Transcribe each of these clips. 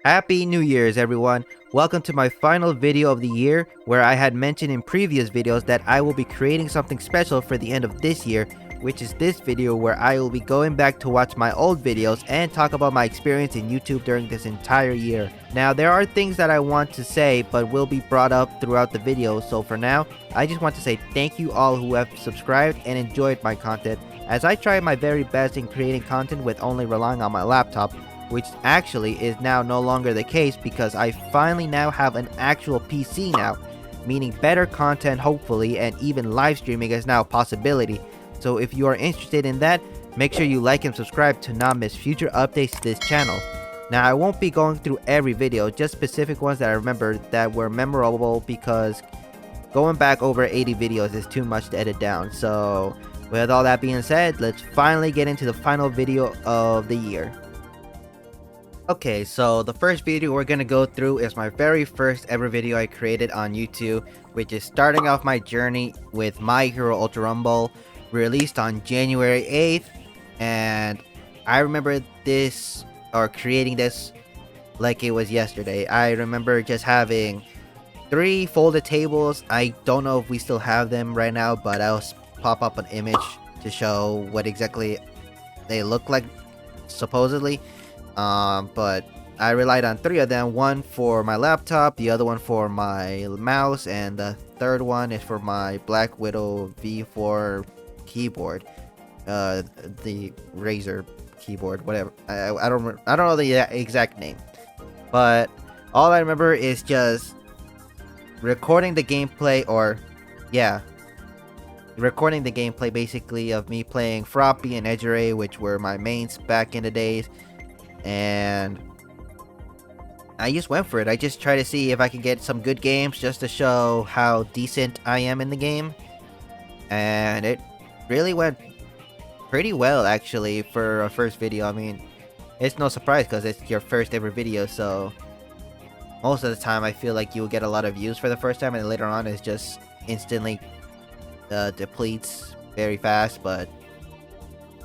Happy New Year's, everyone! Welcome to my final video of the year, where I had mentioned in previous videos that I will be creating something special for the end of this year, which is this video where I will be going back to watch my old videos and talk about my experience in YouTube during this entire year. Now, there are things that I want to say, but will be brought up throughout the video, so for now, I just want to say thank you all who have subscribed and enjoyed my content, as I try my very best in creating content with only relying on my laptop, which actually is now no longer the case because I finally now have an actual PC now, meaning better content hopefully, and even live streaming is now a possibility. So if you are interested in that, make sure you like and subscribe to not miss future updates to this channel. Now, I won't be going through every video, just specific ones that I remember that were memorable, because going back over 80 videos is too much to edit down. So with all that being said, let's finally get into the final video of the year. Okay, so the first video we're gonna go through is my very first ever video I created on YouTube, which is starting off my journey with My Hero Ultra Rumble, released on January 8th, and I remember this, or creating this, like it was yesterday. I remember just having 3 folded tables. I don't know if we still have them right now, but I'll pop up an image to show what exactly they look like, supposedly. But I relied on 3 of them, one for my laptop, the other one for my mouse, and the third one is for my Black Widow V4 keyboard, the Razer keyboard, whatever. I don't know the exact name, but all I remember is just recording the gameplay, recording the gameplay basically of me playing Froppy and Edgeray, which were my mains back in the days. And I just went for it. I just tried to see if I could get some good games just to show how decent I am in the game. And it really went pretty well, actually, for a first video. I mean, it's no surprise because it's your first ever video, so most of the time I feel like you'll get a lot of views for the first time, and later on it's just instantly depletes very fast. But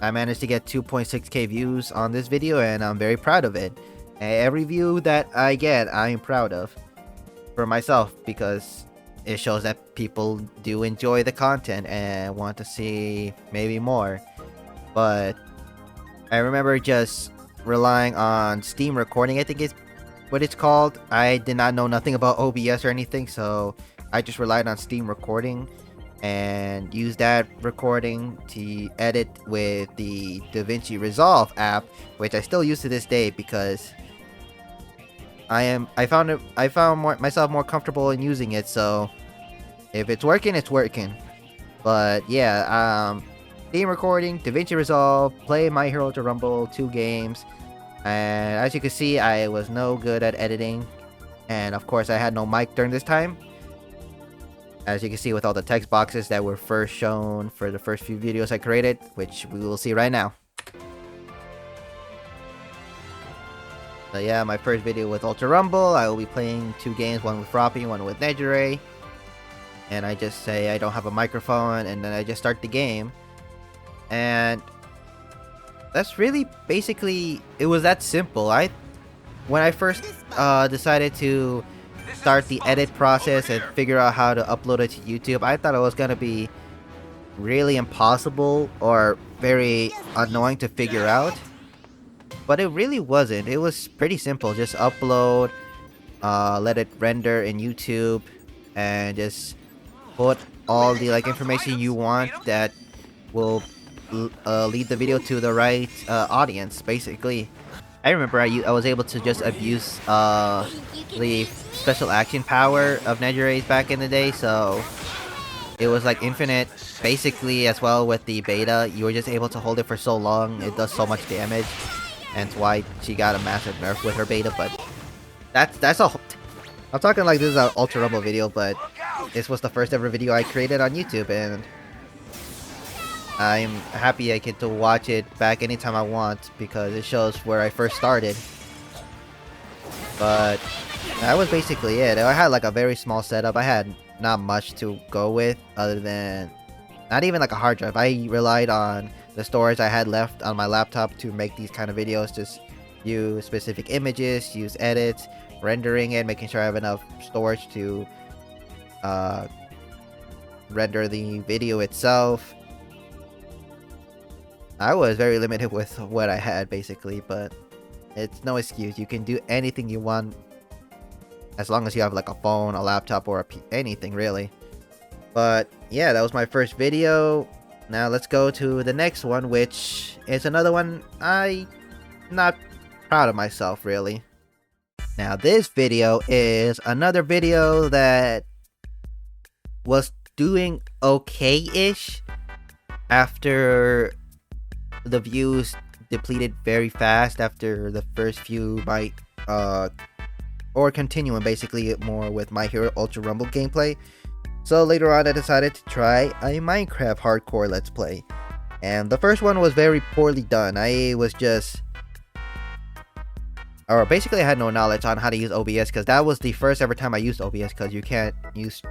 I managed to get 2.6k views on this video, and I'm very proud of it. Every view that I get, I am proud of for myself, because it shows that people do enjoy the content and want to see maybe more. But I remember just relying on Steam recording, I think is what it's called. I did not know nothing about OBS or anything, so I just relied on Steam recording and use that recording to edit with the DaVinci Resolve app, which I still use to this day because I found myself more comfortable in using it. So if it's working, it's working. But yeah, Steam recording, DaVinci Resolve, play My Hero Ultra Rumble, 2 games, and as you can see, I was no good at editing, and of course I had no mic during this time, as you can see with all the text boxes that were first shown for the first few videos I created, which we will see right now. So yeah, my first video with Ultra Rumble, I will be playing 2 games, one with Froppy, one with Nejiray. And I just say I don't have a microphone, and then I just start the game. And that's really basically, it was that simple. When I first decided to start the edit process and figure out how to upload it to YouTube, I thought it was gonna be really impossible or very annoying to figure out, but it really wasn't. It was pretty simple. Just upload, let it render in YouTube, and just put all the information you want that will lead the video to the right audience, basically. I remember I was able to just abuse the special action power of Nejiray's back in the day, so it was like infinite basically. As well with the beta, you were just able to hold it for so long. It does so much damage, and it's why she got a massive nerf with her beta. But that's all. I'm talking like this is an Ultra Rumble video, but this was the first ever video I created on YouTube, and I'm happy I get to watch it back anytime I want, because it shows where I first started. But that was basically it. I had like a very small setup. I had not much to go with, other than not even like a hard drive. I relied on the storage I had left on my laptop to make these kind of videos, just use specific images, use edits, rendering it, making sure I have enough storage to render the video itself. I was very limited with what I had basically, but it's no excuse. You can do anything you want as long as you have like a phone, a laptop, or anything really. But yeah, that was my first video. Now let's go to the next one, which is another one I'm not proud of myself really. Now this video is another video that was doing okay-ish after the views depleted very fast after the first few or continuing basically more with My Hero Ultra Rumble gameplay. So later on I decided to try a Minecraft hardcore let's play. And the first one was very poorly done. Basically I had no knowledge on how to use OBS, because that was the first ever time I used OBS, because you can't use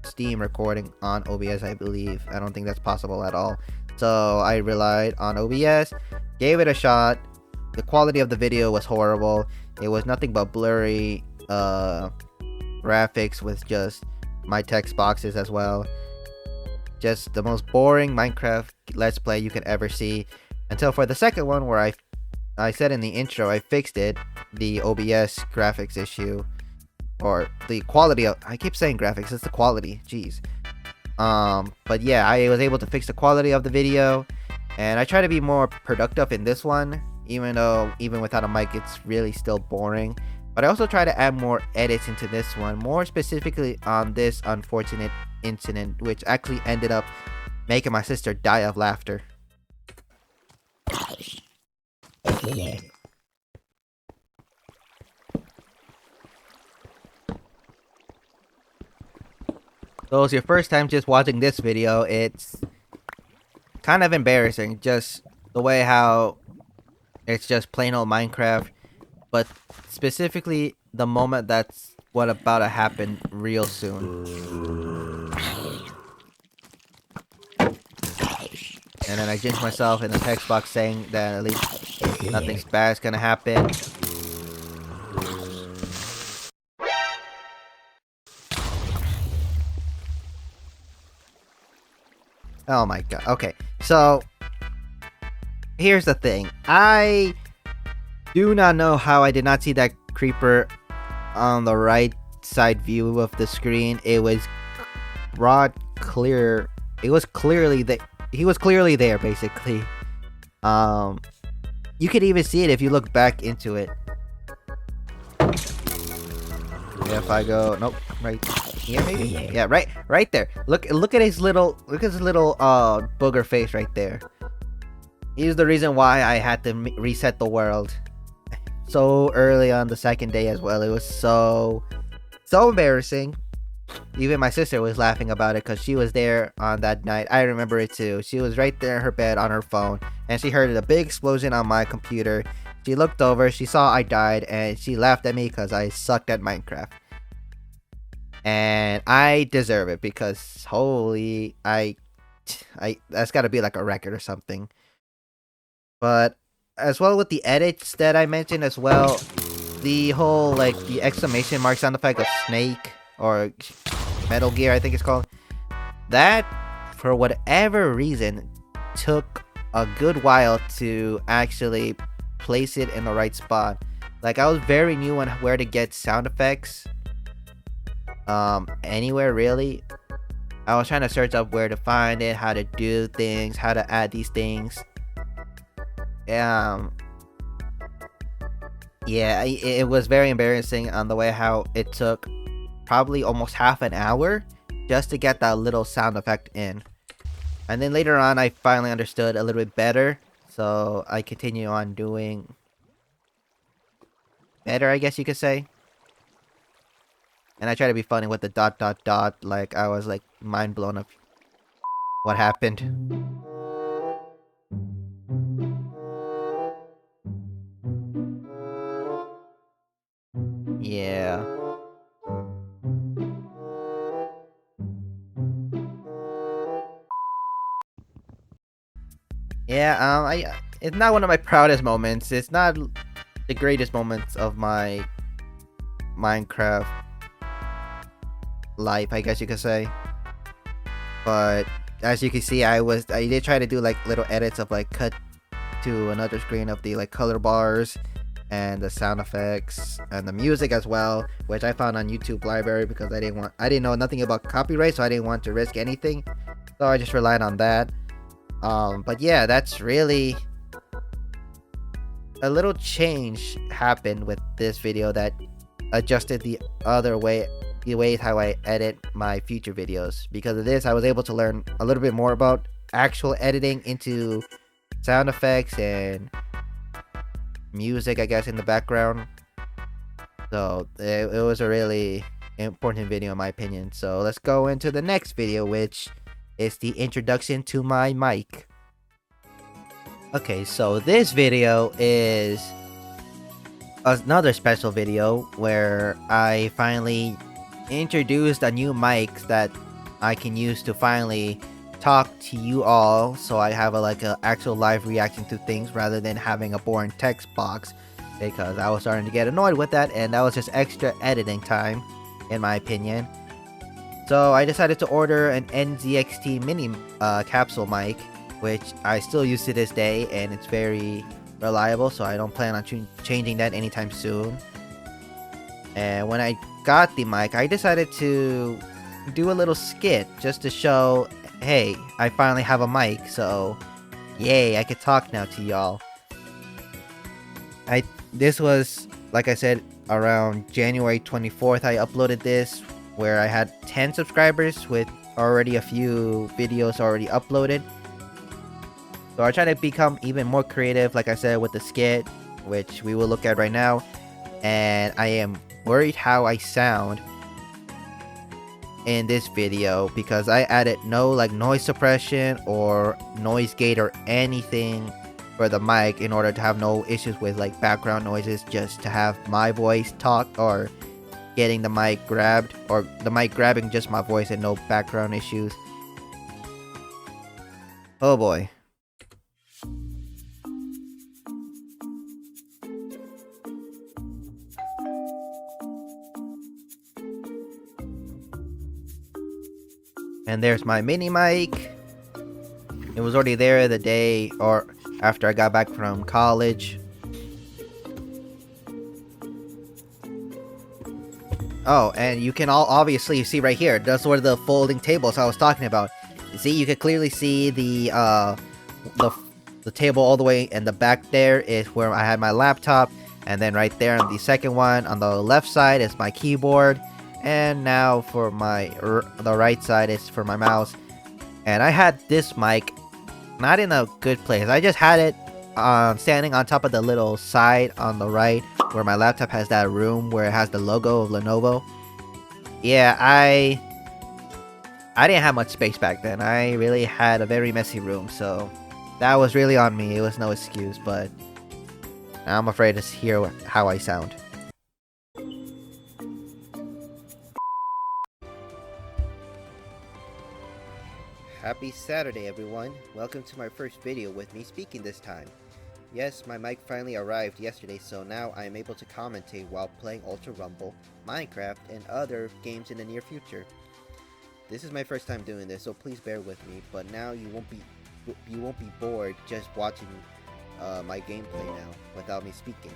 Steam recording on OBS, I believe. I don't think that's possible at all. So I relied on OBS, gave it a shot. The quality of the video was horrible. It was nothing but blurry graphics with just my text boxes as well. Just the most boring Minecraft let's play you could ever see. Until for the second one, where I said in the intro I fixed it, the OBS graphics issue, or the quality of, I keep saying graphics, it's the quality, jeez. But yeah, I was able to fix the quality of the video, and I try to be more productive in this one, even though even without a mic it's really still boring. But I also try to add more edits into this one, more specifically on this unfortunate incident, which actually ended up making my sister die of laughter. So it's your first time just watching this video, it's kind of embarrassing, just the way how it's just plain old Minecraft, but specifically the moment that's what about to happen real soon. And then I jinxed myself in the text box saying that at least nothing bad is gonna happen. Oh my god. Okay, so here's the thing. I do not know how I did not see that creeper on the right side view of the screen. It was broad clear. It was clearly that he was clearly there basically. You could even see it if you look back into it. If I go, nope, right here maybe? Yeah, right there. Look at his little booger face right there. He's the reason why I had to reset the world so early on the second day as well. It was so embarrassing. Even my sister was laughing about it because she was there on that night. I remember it too. She was right there in her bed on her phone, and she heard a big explosion on my computer. She looked over, she saw I died, and she laughed at me because I sucked at Minecraft. And I deserve it because holy, I that's got to be like a record or something. But as well with the edits that I mentioned as well, the whole like the exclamation mark sound effect of Snake or Metal Gear I think it's called, that for whatever reason took a good while to actually place it in the right spot. Like I was very new on where to get sound effects anywhere really. I was trying to search up where to find it, how to do things, how to add these things. Yeah, it was very embarrassing on the way how it took probably almost half an hour just to get that little sound effect in. And then later on I finally understood a little bit better, so I continue on doing better, I guess you could say. And I try to be funny with the ... like I was like mind blown of what happened. Yeah. Yeah, it's not one of my proudest moments. It's not the greatest moments of my Minecraft life, I guess you could say. But as you can see, I did try to do like little edits of like cut to another screen of the like color bars and the sound effects and the music as well, which I found on YouTube library because I didn't know nothing about copyright, so I didn't want to risk anything, so I just relied on that. But yeah, that's really a little change happened with this video that adjusted the way how I edit my future videos. Because of this, I was able to learn a little bit more about actual editing into sound effects and music, I guess, in the background. So it was a really important video in my opinion. So let's go into the next video, which is the introduction to my mic. Okay, so this video is another special video where I finally introduced a new mic that I can use to finally talk to you all, so I have a actual live reaction to things rather than having a boring text box, because I was starting to get annoyed with that, and that was just extra editing time in my opinion. So I decided to order an NZXT mini capsule mic, which I still use to this day, and it's very reliable, so I don't plan on changing that anytime soon. And when I got the mic, I decided to do a little skit just to show, hey, I finally have a mic, so yay, I could talk now to y'all. This was, like I said, around January 24th I uploaded this, where I had 10 subscribers with already a few videos already uploaded. So I try to become even more creative, like I said, with the skit, which we will look at right now. And I am worried how I sound in this video, because I added no noise suppression or noise gate or anything for the mic in order to have no issues with background noises, just to have my voice talk or getting the mic grabbed, or the mic grabbing just my voice and no background issues. Oh boy. And there's my mini mic. It was already there the day or after I got back from college. Oh, and you can all obviously see right here, those were the folding tables I was talking about. See, you can clearly see the table all the way in the back. There is where I had my laptop, and then right there on the second one on the left side is my keyboard. And now for the right side is for my mouse. And I had this mic not in a good place. I just had it standing on top of the little side on the right, where my laptop has that room where it has the logo of Lenovo. Yeah, I didn't have much space back then. I really had a very messy room, so that was really on me. It was no excuse, but I'm afraid to hear how I sound. Happy Saturday, everyone. Welcome to my first video with me speaking this time. Yes, my mic finally arrived yesterday, so now I am able to commentate while playing Ultra Rumble, Minecraft, and other games in the near future. This is my first time doing this, so please bear with me, but now you won't be bored just watching my gameplay now without me speaking.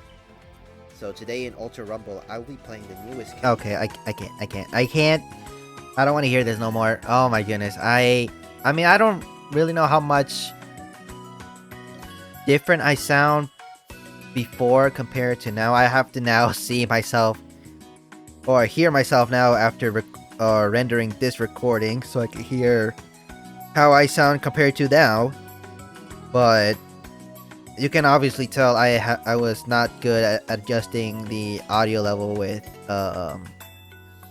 So today in Ultra Rumble, I will be playing the newest character. Okay, I can't. I don't want to hear this no more. Oh my goodness. I mean, I don't really know how much different I sound before compared to now. I have to now see myself or hear myself now after rendering this recording, so I can hear how I sound compared to now. But you can obviously tell I was not good at adjusting the audio level with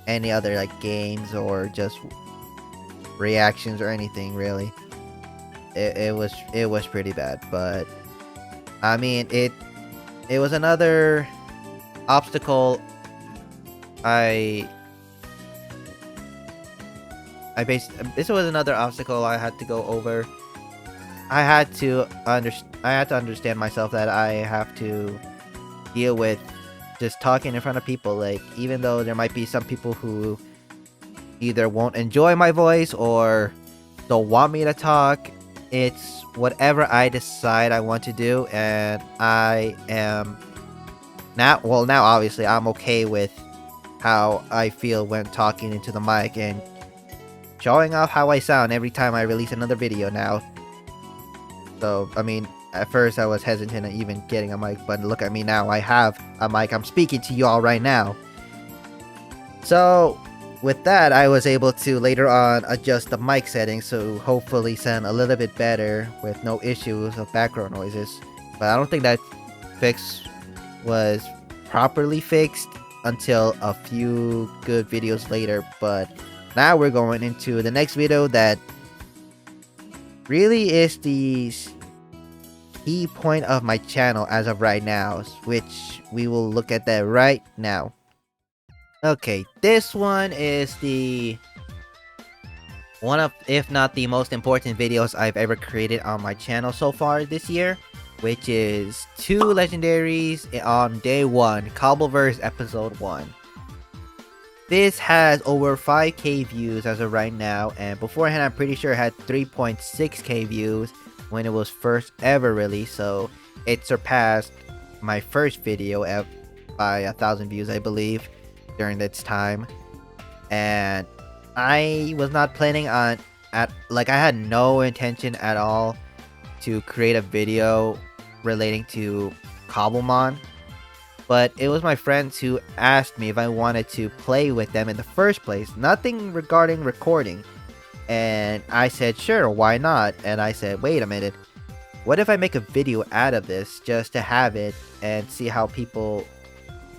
any other games or just reactions or anything really. It was pretty bad, but I mean it was another obstacle this was another obstacle I had to go over. I had to understand myself that I have to deal with just talking in front of people. Like, even though there might be some people who either won't enjoy my voice or don't want me to talk, it's whatever I decide I want to do, and I am now obviously I'm okay with how I feel when talking into the mic and showing off how I sound every time I release another video now. So, I mean, at first I was hesitant at even getting a mic, but look at me now. I have a mic. I'm speaking to you all right now. So, with that, I was able to later on adjust the mic settings to hopefully sound a little bit better with no issues of background noises. But I don't think that fix was properly fixed until a few good videos later. But now we're going into the next video that really is the key point of my channel as of right now, which we will look at that right now. Okay, this one is the one of, if not the most important videos I've ever created on my channel so far this year, which is 2 legendaries on day 1, Cobbleverse episode 1. This has over 5k views as of right now, and beforehand I'm pretty sure it had 3.6k views when it was first ever released, so it surpassed my first video by 1,000 views, I believe, during its time. And I was not planning on I had no intention at all to create a video relating to Cobblemon, but it was my friends who asked me if I wanted to play with them in the first place, nothing regarding recording. And I said, sure, why not? And I said, wait a minute, what if I make a video out of this just to have it and see how people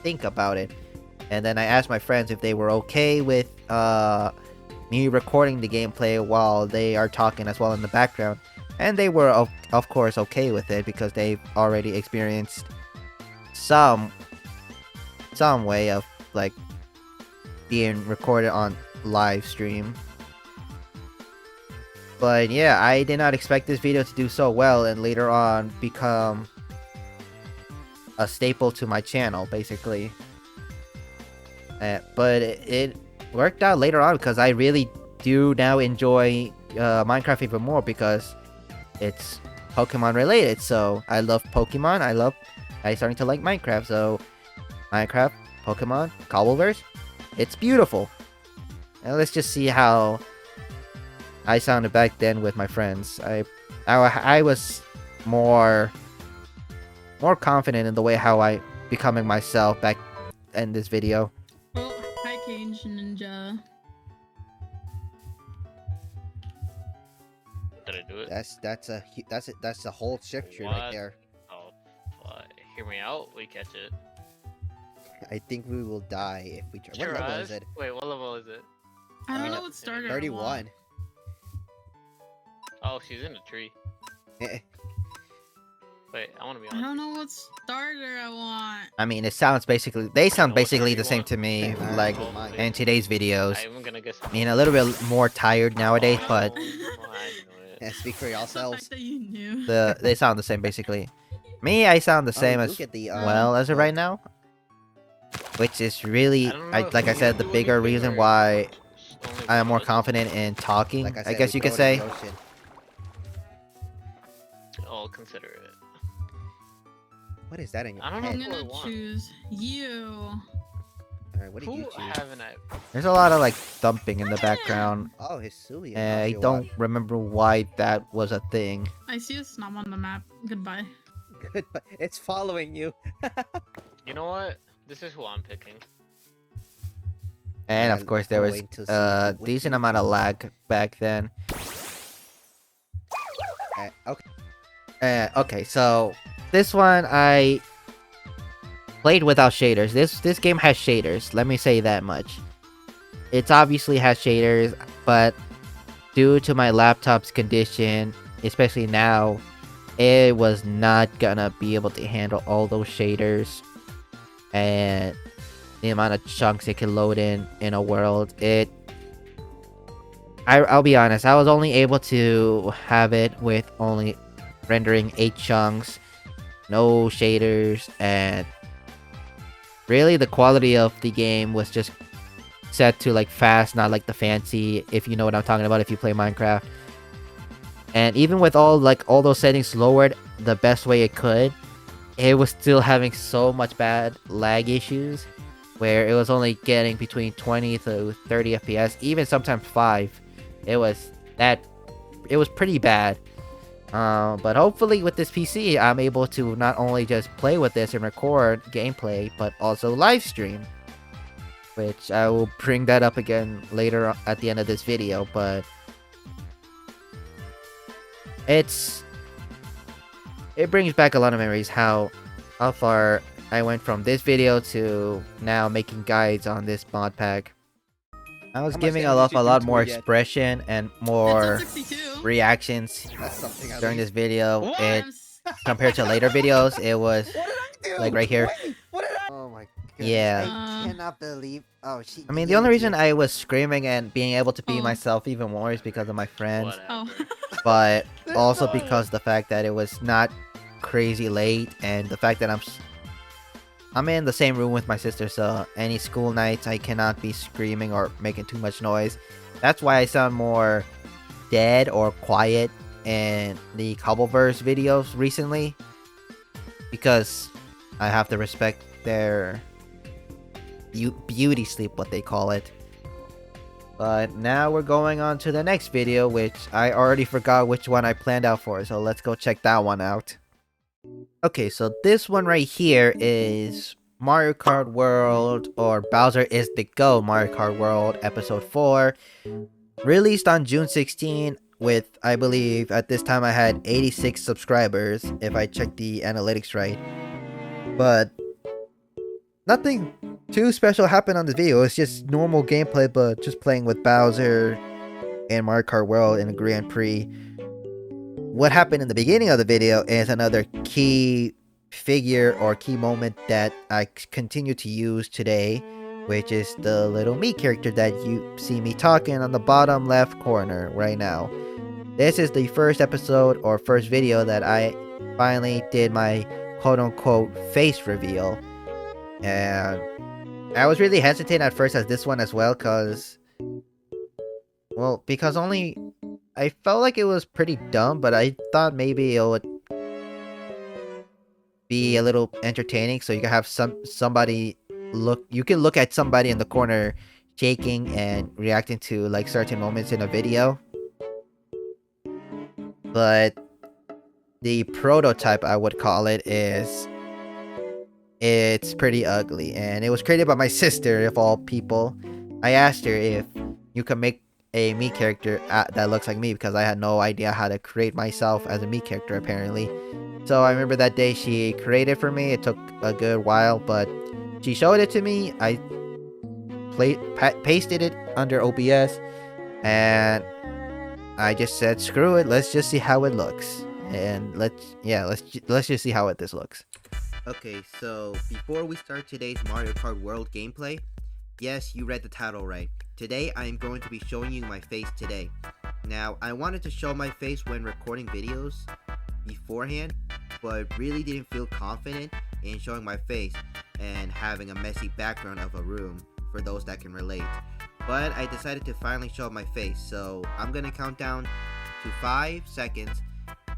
think about it? And then I asked my friends if they were okay with me recording the gameplay while they are talking as well in the background. And they were, of course, okay with it because they've already experienced some way of, like, being recorded on live stream. But yeah, I did not expect this video to do so well and later on become a staple to my channel, basically. But it worked out later on because I really do now enjoy Minecraft even more because it's Pokemon related. So I love Pokemon. I'm starting to like Minecraft. So Minecraft, Pokemon, Cobbleverse, it's beautiful. And let's just see how I sounded back then with my friends. I was more confident in the way how I becoming myself back in this video. Oh, hi KageNinja. Did I do it? That's a whole shift tree right there. Oh, hear me out. We catch it. I think we will die if we try. What level is it? Wait, what level is it? I don't know what starter 31. Oh, she's in the tree. Wait, I want to be on. I don't know what starter I want. I mean, they sound basically the same to me, like in today's videos. I'm gonna guess. I mean, a little bit more tired nowadays, but Yeah, speak for yourselves. The fact that you knew. They sound the same basically. Me, I sound the same as well as of right now, which is really, like I said, the bigger reason why I am more confident in talking. I guess you could say. I'll consider it. What is that in your I don't know. head? I'm gonna choose you. Alright, what did you choose? Haven't I? There's a lot of like thumping in the background. Oh, Hisui. I don't remember why that was a thing. I see a snob on the map. Goodbye. Goodbye. It's following you. You know what? This is who I'm picking. And of I'm course there was going to see a what decent you amount of lag back then. Okay. Okay, so this one I played without shaders. This game has shaders, let me say that much. It obviously has shaders, but due to my laptop's condition, especially now, it was not gonna be able to handle all those shaders and the amount of chunks it can load in a world. I'll be honest, I was only able to have it with only rendering 8 chunks, no shaders, and really the quality of the game was just set to like fast, not like the fancy, if you know what I'm talking about if you play Minecraft. And even with all those settings lowered the best way it could, it was still having so much bad lag issues where it was only getting between 20 to 30 FPS, even sometimes 5. It was pretty bad. But hopefully with this PC, I'm able to not only just play with this and record gameplay, but also live stream. Which I will bring that up again later at the end of this video, but it brings back a lot of memories how far I went from this video to now making guides on this mod pack. I was How much giving damage did a you lot do more to it yet? expression and It's more at 62. reactions That's something I during like. this video. What? It compared to later videos, it was What did I do? like right here. Wait, what did I? Oh my goodness. Yeah. I cannot believe. Oh, she. I mean, the only DM'd reason you. I was screaming and being able to be Oh. myself even more is because of my friends, Oh. Whatever. but There's also no- because the fact that it was not crazy late and the fact that I'm in the same room with my sister, so any school nights I cannot be screaming or making too much noise. That's why I sound more dead or quiet in the Cobbleverse videos recently, because I have to respect their beauty sleep, what they call it. But now we're going on to the next video, which I already forgot which one I planned out for, so let's go check that one out. Okay, so this one right here is Mario Kart World, or Bowser is the Go Mario Kart World Episode 4, released on June 16, with, I believe, at this time I had 86 subscribers, if I check the analytics right. But nothing too special happened on this video. It's just normal gameplay, but just playing with Bowser and Mario Kart World in a Grand Prix. What happened in the beginning of the video is another key figure or key moment that I continue to use today, which is the little me character that you see me talking on the bottom left corner right now. This is the first episode or first video that I finally did my quote-unquote face reveal. And I was really hesitant at first as this one as well, because only I felt like it was pretty dumb, but I thought maybe it would be a little entertaining, so you can have somebody look at somebody in the corner shaking and reacting to like certain moments in a video. But the prototype, I would call it, it's pretty ugly, and it was created by my sister of all people. I asked her if you can make a me character that looks like me, because I had no idea how to create myself as a me character apparently. So I remember that day she created for me. It took a good while, but she showed it to me. I pasted it under OBS, and I just said, screw it, let's just see how it looks. And let's just see how this looks. Okay, so before we start today's Mario Kart World gameplay, yes, you read the title right. Today I am going to be showing you my face today. Now, I wanted to show my face when recording videos beforehand, but really didn't feel confident in showing my face and having a messy background of a room for those that can relate. But I decided to finally show my face, so I'm gonna count down to 5 seconds,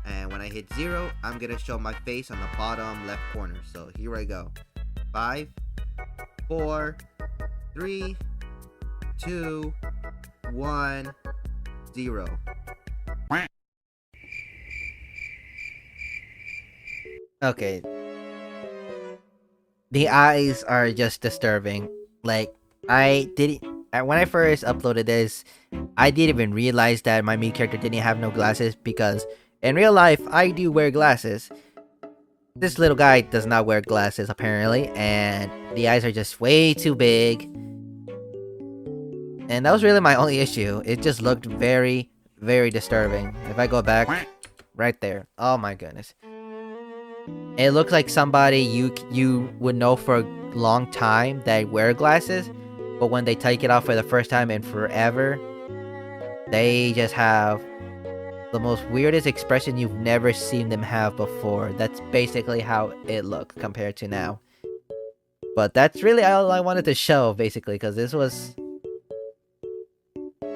and when I hit 0, I'm gonna show my face on the bottom left corner. So here I go. 5, 4, 3, 2, 1, 0. Okay. The eyes are just disturbing. Like, when I first uploaded this, I didn't even realize that my main character didn't have no glasses, because in real life, I do wear glasses. This little guy does not wear glasses, apparently, and the eyes are just way too big. And that was really my only issue. It just looked very, very disturbing. If I go back, right there. Oh my goodness. It looked like somebody you would know for a long time that wear glasses, but when they take it off for the first time in forever, they just have the most weirdest expression you've never seen them have before. That's basically how it looked compared to now. But that's really all I wanted to show, basically, because this was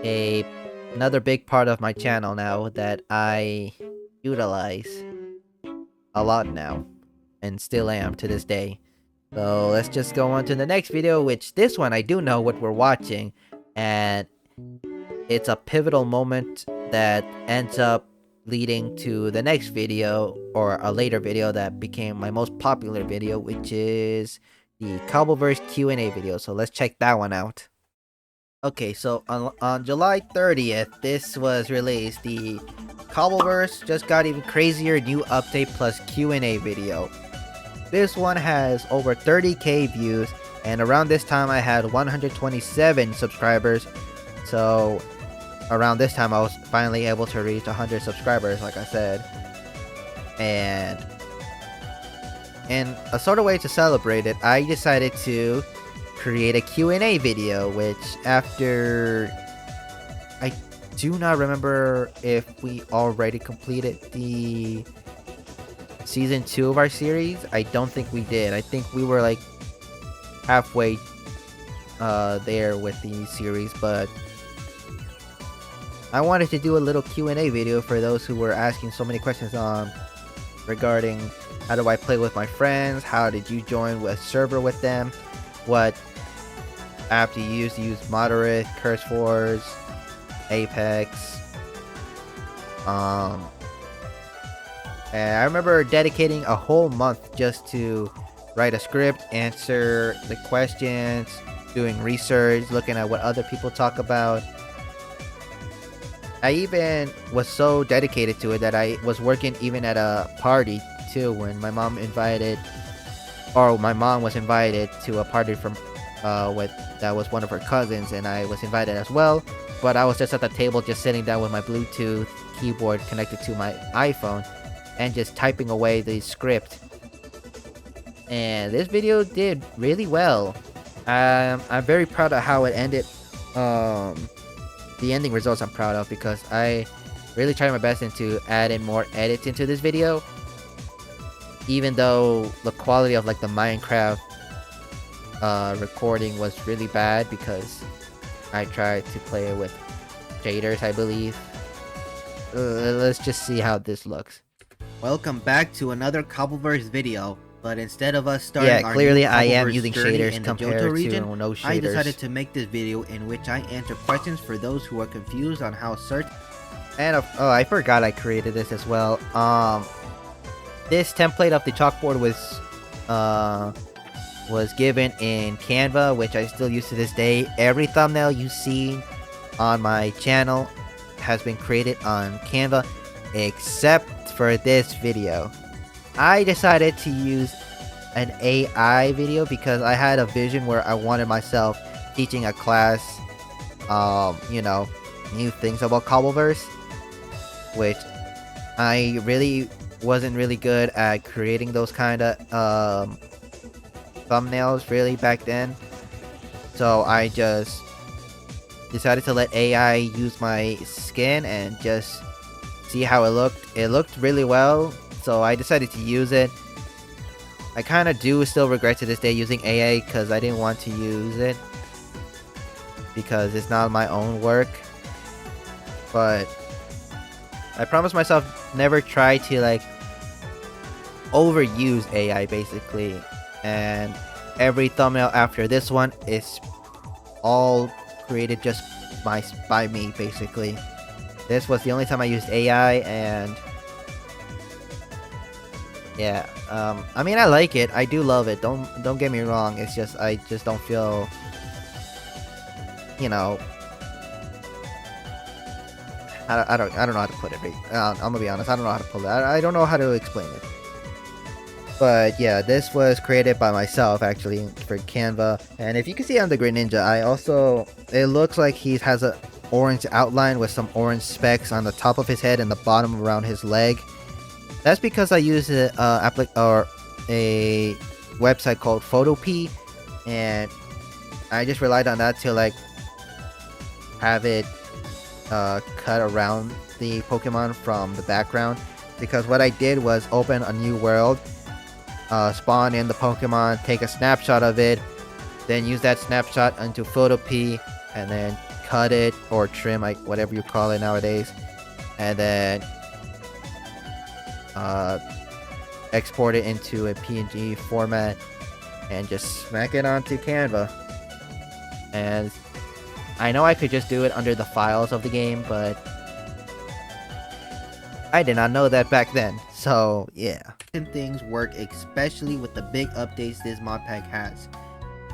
another big part of my channel now that I utilize a lot now, and still am to this day. So let's just go on to the next video, which this one I do know what we're watching, and it's a pivotal moment that ends up leading to the next video, or a later video that became my most popular video, which is the Cobbleverse Q&A video. So let's check that one out. Okay, so on July 30th, this was released. The Cobbleverse just got even crazier new update plus Q&A video. This one has over 30k views, and around this time I had 127 subscribers. So around this time I was finally able to reach 100 subscribers, like I said. And in a sort of way to celebrate it, I decided to create a Q&A video, which after... I do not remember if we already completed the season 2 of our series. I don't think we did. I think we were like halfway there with the series, but I wanted to do a little Q&A video for those who were asking so many questions regarding how do I play with my friends, how did you join a server with them, what app do you use Moderate, Curse Wars, Apex. And I remember dedicating a whole month just to write a script, answer the questions, doing research, looking at what other people talk about. I even was so dedicated to it that I was working even at a party too, when my mom was invited to a party from that was one of her cousins, and I was invited as well. But I was just at the table, just sitting down with my Bluetooth keyboard connected to my iPhone and just typing away the script. And this video did really well. I'm very proud of how it ended. The ending results I'm proud of, because I really tried my best into adding more edits into this video, even though the quality of like the Minecraft recording was really bad, because I tried to play it with shaders, I believe. Let's just see how this looks. Welcome back to another Cobbleverse video. But instead of us starting our clearly new I am Cobbleverse using journey shaders in the compared Johto to region, no I shaders. decided to make this video in which I answer questions for those who are confused on how certain... And oh, I forgot I created this as well. This template of the chalkboard was given in Canva, which I still use to this day. Every thumbnail you see on my channel has been created on Canva, except for this video. I decided to use an AI video because I had a vision where I wanted myself teaching a class, you know, new things about Cobbleverse, which I really wasn't really good at creating those kind of thumbnails really back then. So I just decided to let AI use my skin and just see how it looked. It looked really well, so I decided to use it. I kind of do still regret to this day using AI, because I didn't want to use it because it's not my own work. But I promised myself never try to like overuse AI basically, and every thumbnail after this one is all created just by me basically. This was the only time I used AI, and yeah, I mean, I like it. I do love it. Don't get me wrong. It's just I just don't feel, you know, I don't know how to put it. I'm gonna be honest. I don't know how to pull it. I don't know how to explain it. But yeah, this was created by myself actually for Canva. And if you can see on the KageNinja, it looks like he has a orange outline with some orange specks on the top of his head and the bottom around his leg. That's because I use a website called Photopea, and I just relied on that to like have it cut around the Pokemon from the background. Because what I did was open a new world spawn in the Pokemon, take a snapshot of it, then use that snapshot into Photopea, and then cut it or trim, like whatever you call it nowadays, and then export it into a PNG format and just smack it onto Canva. And I know I could just do it under the files of the game, but I did not know that back then. So yeah, things work, especially with the big updates this mod pack has.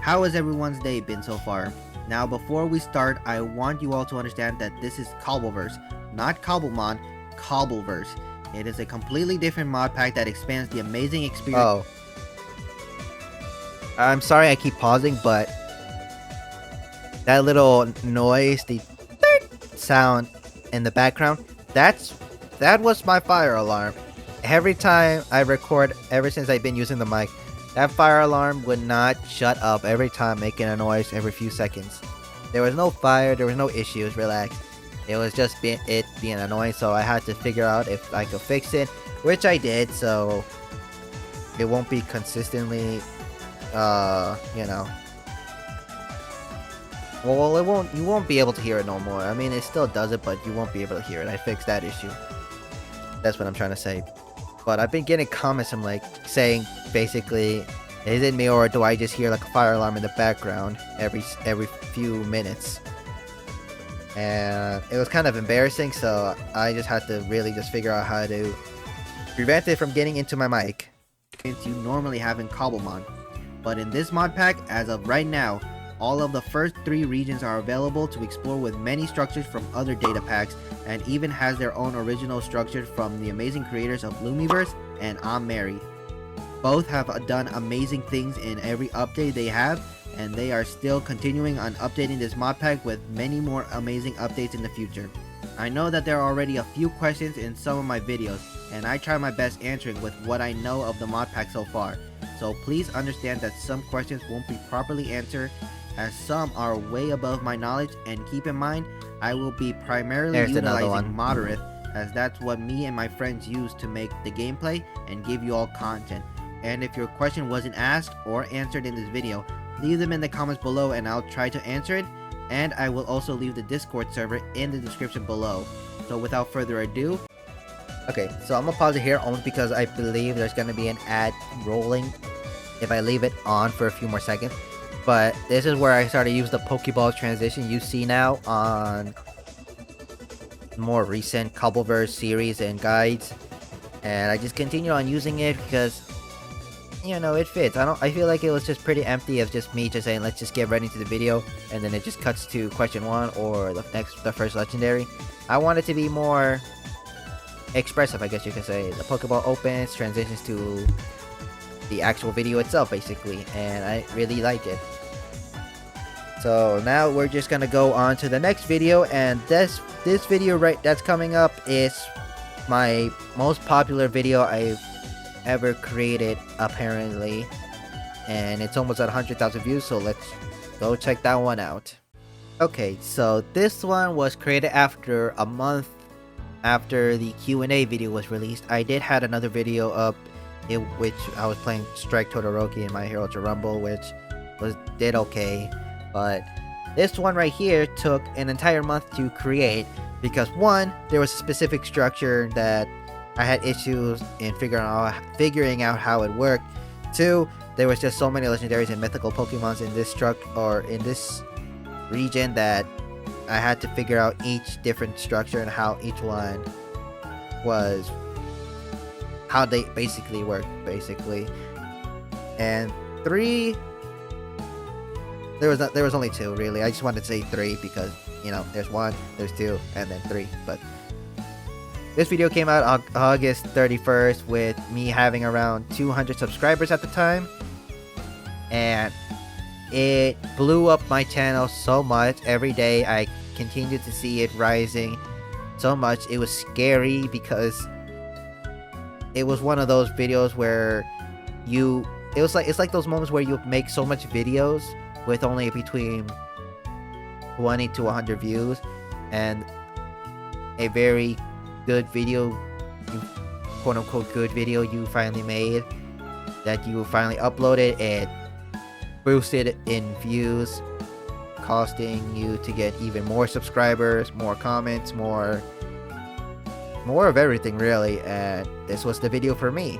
How has everyone's day been so far? Now before we start, I want you all to understand that this is Cobbleverse, not Cobblemon, Cobbleverse. It is a completely different mod pack that expands the amazing experience. Oh. I'm sorry I keep pausing, but that little noise, the sound in the background, that was my fire alarm. Every time I record, ever since I've been using the mic, that fire alarm would not shut up every time, making a noise every few seconds. There was no fire, there was no issues, relax. It was just being annoying, so I had to figure out if I could fix it, which I did, so it won't be consistently, you know. Well, you won't be able to hear it no more. I mean, it still does it, but you won't be able to hear it. I fixed that issue. That's what I'm trying to say. But I've been getting comments from like saying basically, is it me or do I just hear like a fire alarm in the background every few minutes? And it was kind of embarrassing, so I just had to really just figure out how to prevent it from getting into my mic. You normally have in Cobblemon. But in this mod pack, as of right now, all of the first 3 regions are available to explore with many structures from other data packs, and even has their own original structure from the amazing creators of Lumiverse and I'm Married. Both have done amazing things in every update they have, and they are still continuing on updating this mod pack with many more amazing updates in the future. I know that there are already a few questions in some of my videos, and I try my best answering with what I know of the mod pack so far, so please understand that some questions won't be properly answered, as some are way above my knowledge, and keep in mind, I will be primarily utilizing Moderate, as that's what me and my friends use to make the gameplay and give you all content. And if your question wasn't asked or answered in this video, leave them in the comments below and I'll try to answer it, and I will also leave the Discord server in the description below. So without further ado, okay, so I'm gonna pause it here only because I believe there's gonna be an ad rolling if I leave it on for a few more seconds. But this is where I started to use the Pokeball transition you see now on more recent Cobbleverse series and guides, and I just continue on using it because, you know, it fits. I feel like it was just pretty empty of just me just saying let's just get right into the video, and then it just cuts to question 1 or the first legendary. I want it to be more expressive, I guess you could say. The Pokeball opens, transitions to the actual video itself basically, and I really like it. So now we're just gonna go on to the next video, and this video that's coming up is my most popular video I've ever created apparently, and it's almost at 100,000 views, so let's go check that one out. Okay, so this one was created after a month after the Q&A video was released. I did had another video up in which I was playing Strike Todoroki in My Hero to Rumble, which did okay, but this one right here took an entire month to create because 1, there was a specific structure that I had issues in figuring out how it worked. 2, there was just so many legendaries and mythical Pokemons in this region that I had to figure out each different structure and how each one was, how they basically work basically. And 3, there was only 2 really. I just wanted to say 3 because, you know, there's 1, there's 2, and then 3. But this video came out August 31st with me having around 200 subscribers at the time, and it blew up my channel so much. Every day I continued to see it rising so much. It was scary because it was one of those videos where it's like those moments where you make so much videos with only between 20 to 100 views, and a very good video, quote unquote good video you finally made, that you finally uploaded, it boosted in views, costing you to get even more subscribers, more comments, more of everything really, and this was the video for me.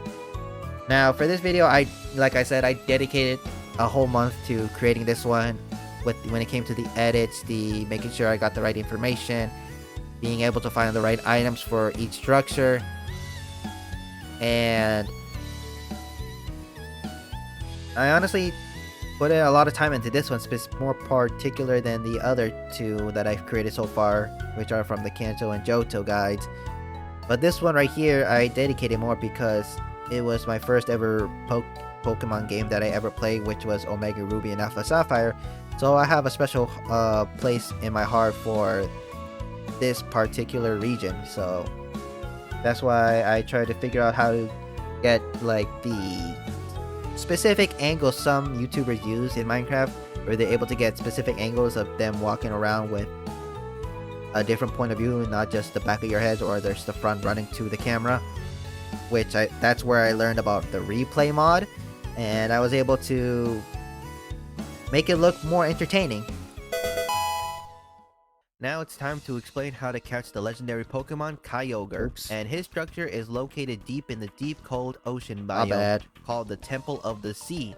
Now for this video, like I said, I dedicated a whole month to creating this one, when it came to the edits, the making sure I got the right information, being able to find the right items for each structure, and I honestly put a lot of time into this one, more particular than the other two that I've created so far, which are from the Kanto and Johto guides. But this one right here, I dedicated more because it was my first ever Pokemon game that I ever played, which was Omega Ruby and Alpha Sapphire. So I have a special place in my heart for this particular region. So that's why I try to figure out how to get like the specific angles some YouTubers use in Minecraft, where they're able to get specific angles of them walking around with a different point of view, not just the back of your head or there's the front running to the camera, which that's where I learned about the replay mod, and I was able to make it look more entertaining. Now it's time to explain how to catch the legendary Pokemon Kyogre. And his structure is located deep in the deep cold ocean biome called the Temple of the Sea.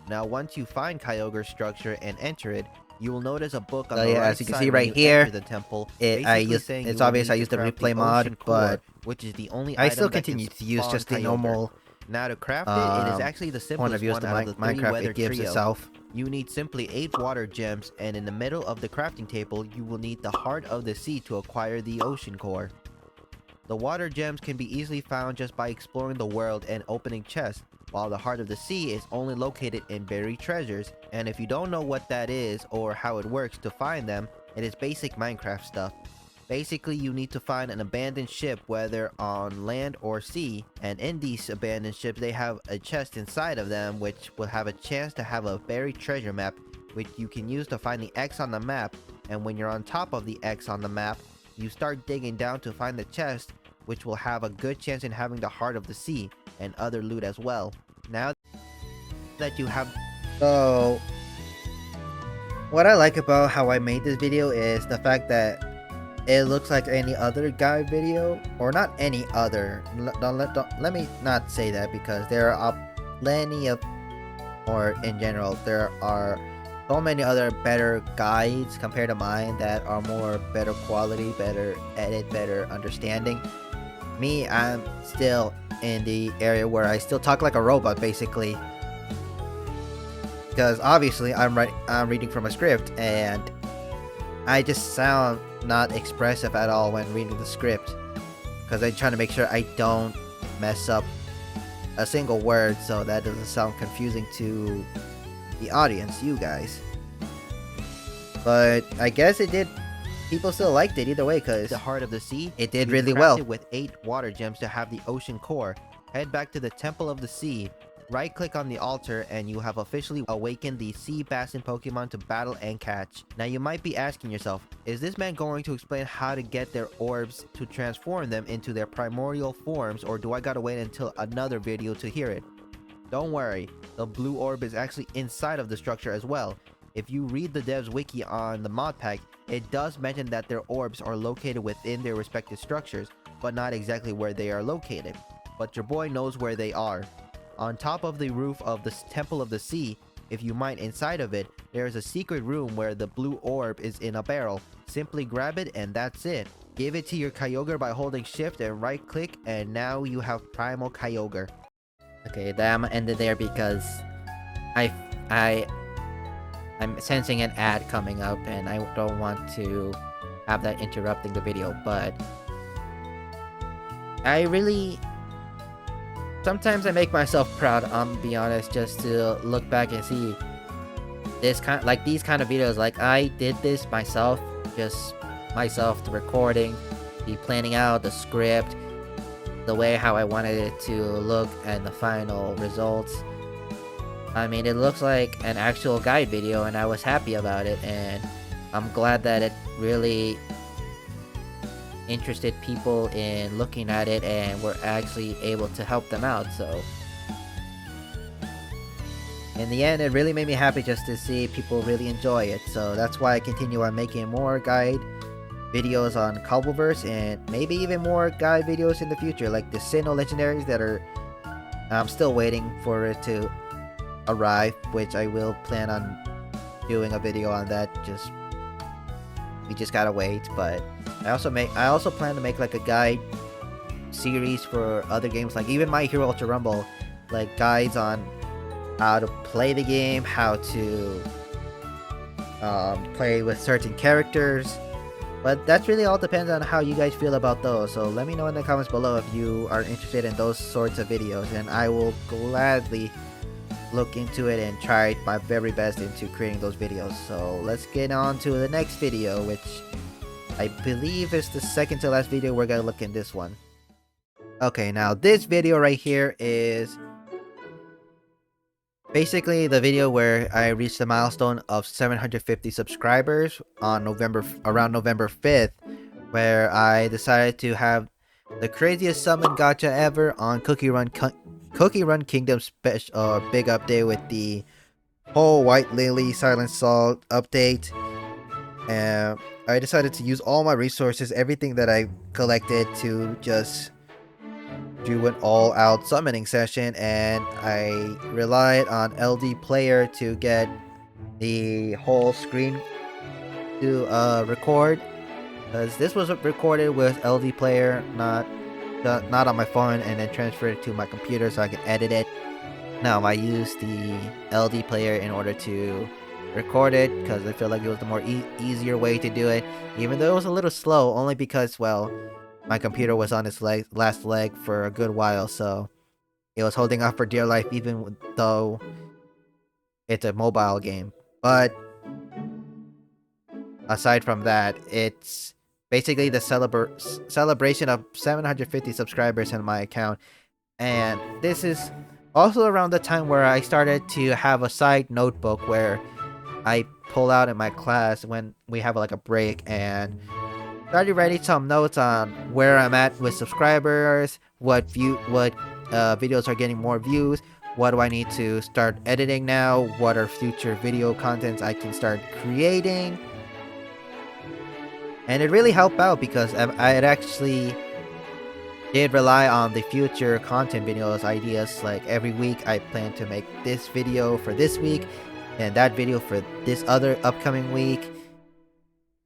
Now once you find Kyogre's structure and enter it, you will notice a book on the right as you can side see when right you here, enter the temple. it's obvious I used the replay mod, but which is the only I still item that can continue to use spawn just the Kyogre. normal Now to craft it is actually the point of simplest view one the out of the three Minecraft weather it gives trio. itself. You need simply 8 water gems, and in the middle of the crafting table, you will need the heart of the sea to acquire the ocean core. The water gems can be easily found just by exploring the world and opening chests, while the heart of the sea is only located in buried treasures. And if you don't know what that is or how it works to find them, it is basic Minecraft stuff. Basically, you need to find an abandoned ship, whether on land or sea, and in these abandoned ships they have a chest inside of them which will have a chance to have a buried treasure map, which you can use to find the X on the map, and when you're on top of the X on the map, you start digging down to find the chest, which will have a good chance in having the heart of the sea, and other loot as well. Now that you have... So what I like about how I made this video is the fact that it looks like any other guide video, or not any other, let me not say that, because there are plenty of, or in general, there are so many other better guides compared to mine that are more better quality, better edit, better understanding. Me, I'm still in the area where I still talk like a robot basically, because obviously I'm reading from a script and I just sound not expressive at all when reading the script, because I'm trying to make sure I don't mess up a single word so that doesn't sound confusing to the audience, you guys. But I guess it did, people still liked it either way, because the heart of the sea, it did you really craft well. it with 8 water gems to have the ocean core. Head back to the Temple of the Sea, right click on the altar, and you have officially awakened the Sea Bassin Pokemon to battle and catch. Now you might be asking yourself, is this man going to explain how to get their orbs to transform them into their primordial forms, or do I gotta wait until another video to hear it? Don't worry, the blue orb is actually inside of the structure as well. If you read the devs wiki on the mod pack, it does mention that their orbs are located within their respective structures, but not exactly where they are located. But your boy knows where they are. On top of the roof of the Temple of the Sea, if you mine inside of it, there is a secret room where the blue orb is in a barrel. Simply grab it and that's it. Give it to your Kyogre by holding shift and right click, and now you have Primal Kyogre. Okay, I'm gonna end it there because I'm sensing an ad coming up and I don't want to have that interrupting the video, but I really... sometimes I make myself proud, be honest, just to look back and see these kind of videos. Like, I did this myself, just myself, the recording, the planning out, the script, the way how I wanted it to look, and the final results. I mean, it looks like an actual guide video, and I was happy about it, and I'm glad that it really interested people in looking at it and we're actually able to help them out. So in the end, it really made me happy just to see people really enjoy it. So that's why I continue on making more guide videos on Cobbleverse, and maybe even more guide videos in the future, like the Sinnoh legendaries that are I'm still waiting for it to arrive, which I will plan on doing a video on that. We just gotta wait. But I also plan to make like a guide series for other games, like even My Hero Ultra Rumble, like guides on how to play the game, how to play with certain characters. But that's really all depends on how you guys feel about those. So let me know in the comments below if you are interested in those sorts of videos, and I will gladly look into it and try my very best into creating those videos. So let's get on to the next video, which I believe is the second to last video we're gonna look in this one. Okay, now this video right here is basically the video where I reached the milestone of 750 subscribers on around November 5th, where I decided to have the craziest summon gacha ever on Cookie Run Kingdom special big update with the whole White Lily Silent Salt update. And I decided to use all my resources, everything that I collected, to just do an all-out summoning session, and I relied on LD Player to get the whole screen to record, because this was recorded with LD Player, not on my phone, and then transferred it to my computer so I could edit it. Now I used the LD Player in order to record it because I feel like it was the more easier way to do it, even though it was a little slow, only because, well, my computer was on its last leg for a good while, so it was holding on for dear life, even though it's a mobile game. But aside from that, it's basically the celebration of 750 subscribers in my account. And this is also around the time where I started to have a side notebook where I pull out in my class when we have like a break, and started writing some notes on where I'm at with subscribers, what videos are getting more views, what do I need to start editing now, what are future video contents I can start creating. And it really helped out because I had actually did rely on the future content videos ideas. Like every week I plan to make this video for this week and that video for this other upcoming week.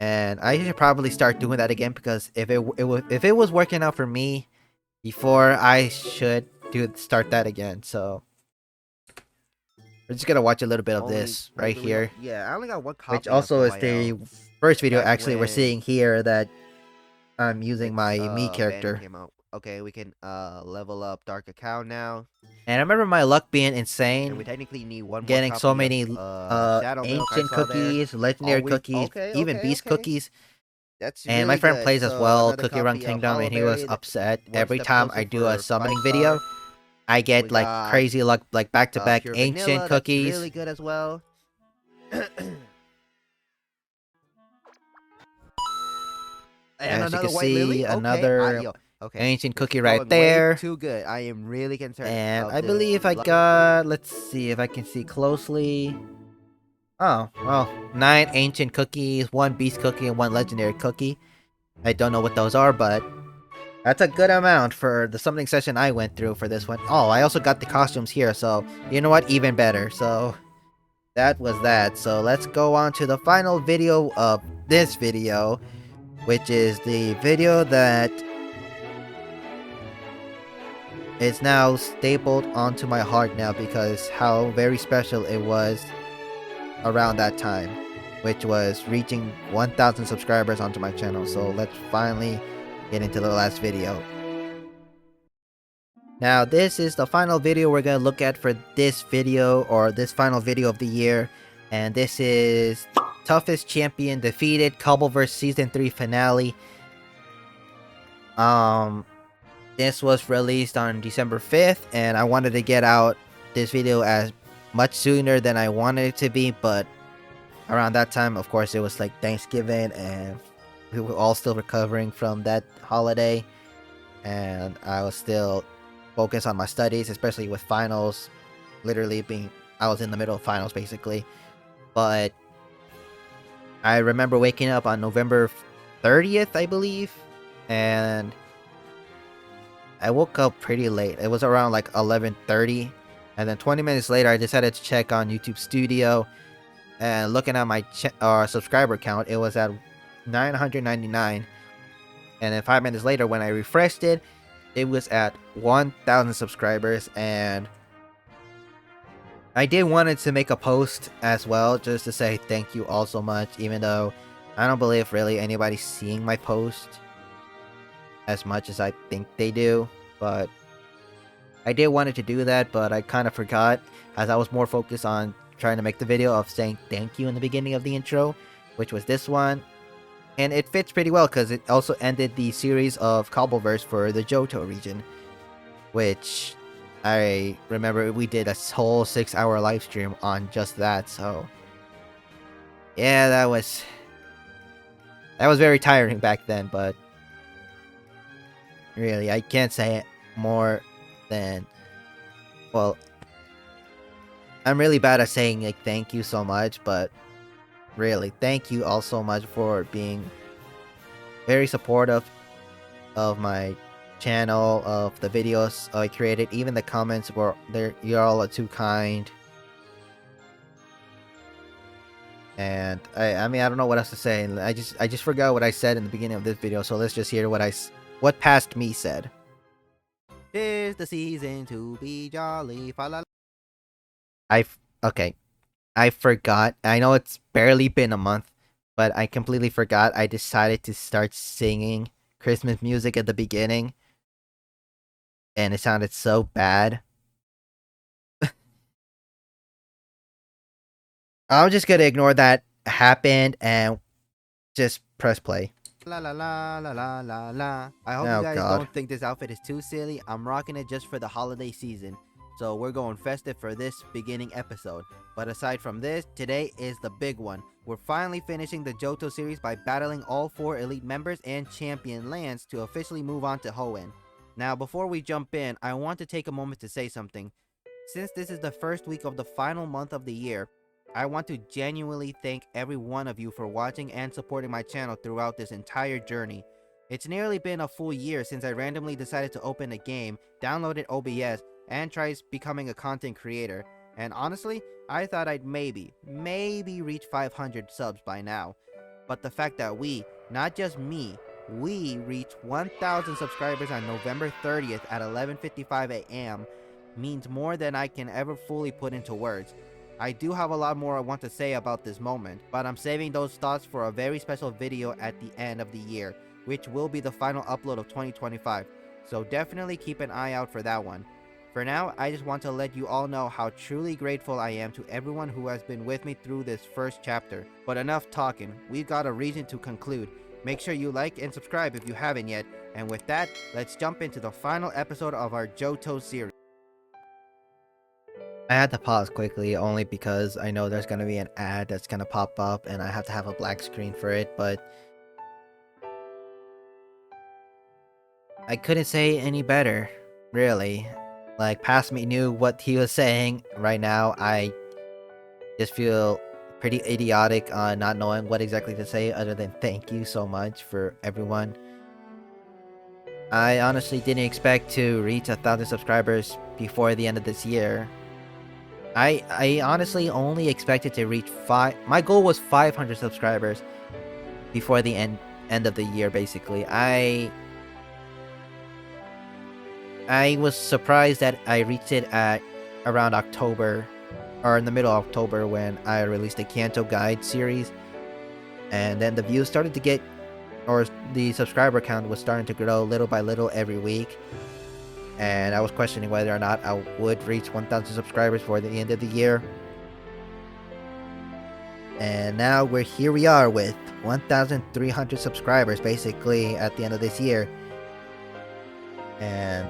And I should probably start doing that again, because if it was working out for me before, I should start that again. So we're just gonna watch a little bit of this right here, Yeah, I only got one copy. which also is of the YL. first video Back actually we're when seeing here that I'm using my me Banner character. came out. Okay, we can level up Dark Account now, And I remember my luck being and we insane, technically need one more getting copy so many of, Shadow Milk I ancient saw there. cookies, legendary we- cookies, okay, even okay, beast okay. cookies. That's And my really friend good. plays as So, well, another Cookie Run copy of Kingdom, and he was Hollowberry, upset one every step time closer I do a for summoning 5-star. video. I get We like got, crazy luck, like back-to-back Pure ancient Vanilla, cookies. That's really good as well. And As you another can White see, Lily. another Okay. ancient This cookie is right going way there. Too good. I am really concerned. And of I this believe I luck. got, let's see if I can see closely. Oh, well, 9 ancient cookies, 1 beast cookie, and 1 legendary cookie. I don't know what those are, but that's a good amount for the summoning session I went through for this one. Oh, I also got the costumes here, so you know what? Even better. So that was that. So let's go on to the final video of this video, which is the video that is now stapled onto my heart now, because how very special it was around that time, which was reaching 1,000 subscribers onto my channel. So let's finally get into the last video. Now this is the final video we're gonna look at for this video, or this final video of the year, and this is Toughest Champion Defeated Cobbleverse Season 3 Finale. This was released on December 5th, and I wanted to get out this video as much sooner than I wanted it to be, but around that time, of course, it was like Thanksgiving, and we were all still recovering from that holiday, and I was still focused on my studies, especially with finals literally being I was in the middle of finals basically. But I remember waking up on November 30th, I believe, and I woke up pretty late. It was around like 11:30, and then 20 minutes later, I decided to check on YouTube Studio, and looking at my subscriber count, it was at 999. And then 5 minutes later, when I refreshed it, it was at 1,000 subscribers. And I did wanted to make a post as well, just to say thank you all so much, even though I don't believe really anybody's seeing my post as much as I think they do. But I did wanted to do that, but I kind of forgot, as I was more focused on trying to make the video of saying thank you in the beginning of the intro, which was this one. And it fits pretty well because it also ended the series of Cobbleverse for the Johto region, which I remember we did a whole 6-hour live stream on just that. So yeah, that was very tiring back then, but really I can't say it more than, well, I'm really bad at saying like thank you so much, but really thank you all so much for being very supportive of my channel, of the videos I created. Even the comments were there. You're all too kind. And I mean, I don't know what else to say. I just forgot what I said in the beginning of this video, so let's just hear what past me said. 'Tis the season to be jolly. Fa la la. Okay, I forgot. I know it's barely been a month, but I completely forgot. I decided to start singing Christmas music at the beginning, and it sounded so bad. I'm just gonna ignore that happened and just press play. La la la la la la la. I hope Oh, you guys God. don't think this outfit is too silly. I'm rocking it just for the holiday season. So we're going festive for this beginning episode. But aside from this, today is the big one. We're finally finishing the Johto series by battling all 4 elite members and champion lands to officially move on to Hoenn. Now before we jump in, I want to take a moment to say something. Since this is the first week of the final month of the year, I want to genuinely thank every one of you for watching and supporting my channel throughout this entire journey. It's nearly been a full year since I randomly decided to open a game, downloaded OBS, and tried becoming a content creator. And honestly, I thought I'd maybe reach 500 subs by now. But the fact that we, not just me, we reached 1,000 subscribers on November 30th at 11:55 a.m. means more than I can ever fully put into words. I do have a lot more I want to say about this moment, but I'm saving those thoughts for a very special video at the end of the year, which will be the final upload of 2025, so definitely keep an eye out for that one. For now, I just want to let you all know how truly grateful I am to everyone who has been with me through this first chapter. But enough talking, we've got a reason to conclude. Make sure you like and subscribe if you haven't yet, and with that, let's jump into the final episode of our Johto series. I had to pause quickly only because I know there's gonna be an ad that's gonna pop up and I have to have a black screen for it, but I couldn't say any better, really. Like, past me knew what he was saying. Right now, I just feel pretty idiotic on not knowing what exactly to say other than thank you so much for everyone. I honestly didn't expect to reach 1,000 subscribers before the end of this year. I honestly only expected to reach my goal was 500 subscribers before the end of the year, basically. I was surprised that I reached it at around October, or in the middle of October, when I released the Kanto Guide series. And then the views started to get, or the subscriber count was starting to grow little by little every week. And I was questioning whether or not I would reach 1,000 subscribers for the end of the year. And now here we are with 1,300 subscribers basically at the end of this year. And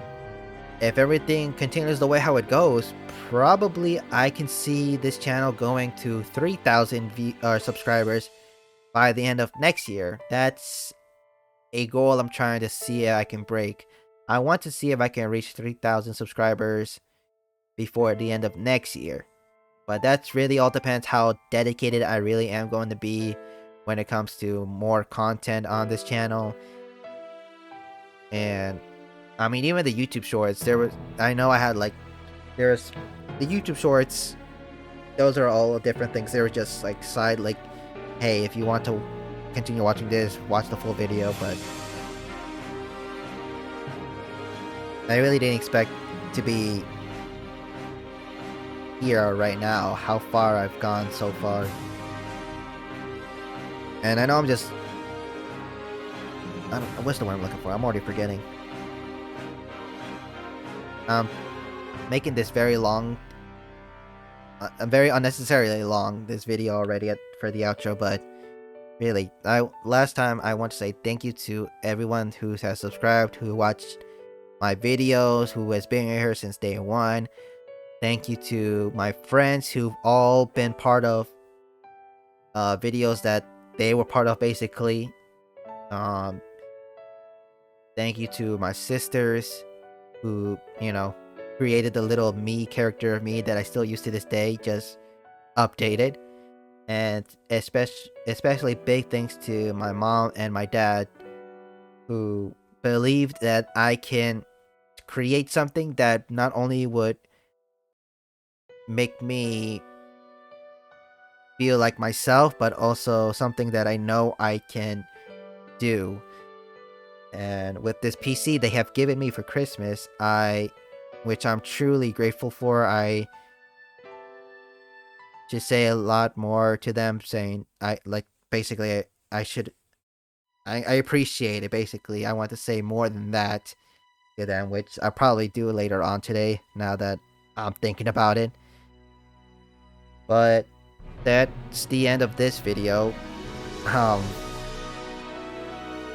if everything continues the way how it goes, probably I can see this channel going to 3,000 subscribers by the end of next year. That's a goal I'm trying to see if I can break. I want to see if I can reach 3,000 subscribers before the end of next year. But that's really all depends how dedicated I really am going to be when it comes to more content on this channel. And I mean, even the YouTube shorts, I know I had like, there's the YouTube shorts, those are all different things. They were just like side, like, hey, if you want to continue watching this, watch the full video. But I really didn't expect to be here right now, how far I've gone so far. And I know I'm just, what's the word I'm looking for? I'm already forgetting. Making this very long, very unnecessarily long, this video already for the outro. But really, last time I want to say thank you to everyone who has subscribed, who watched my videos, who has been here since day one. Thank you to my friends who've all been part of videos that they were part of, basically. Thank you to my sisters who, you know, created the little me character of me that I still use to this day, just updated. And especially big thanks to my mom and my dad, who believed that I can create something that not only would make me feel like myself, but also something that I know I can do. And with this PC they have given me for Christmas, which I'm truly grateful for, I should say a lot more to them, saying I appreciate it. Basically, I want to say more than that to them, which I'll probably do later on today, now that I'm thinking about it. But that's the end of this video.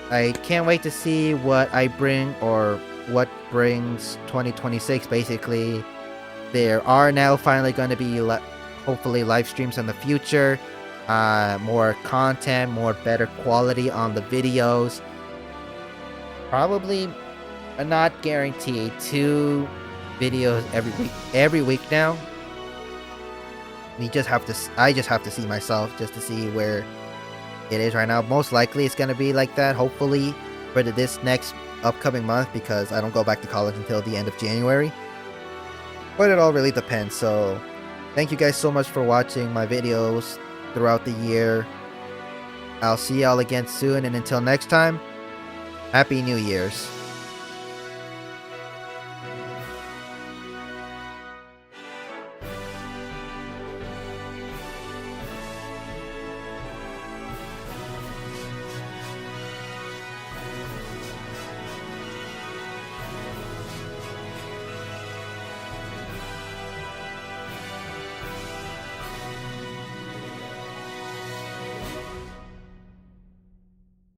I can't wait to see what I bring, or what brings 2026. Basically, there are now finally going to be hopefully live streams in the future, more content, more better quality on the videos. Probably, not guaranteed, 2 videos every week now. I just have to see myself, just to see where it is right now. Most likely it's gonna be like that, hopefully, for this next upcoming month, because I don't go back to college until the end of January. But it all really depends. So thank you guys so much for watching my videos throughout the year. I'll see y'all again soon, and until next time, Happy New Year's.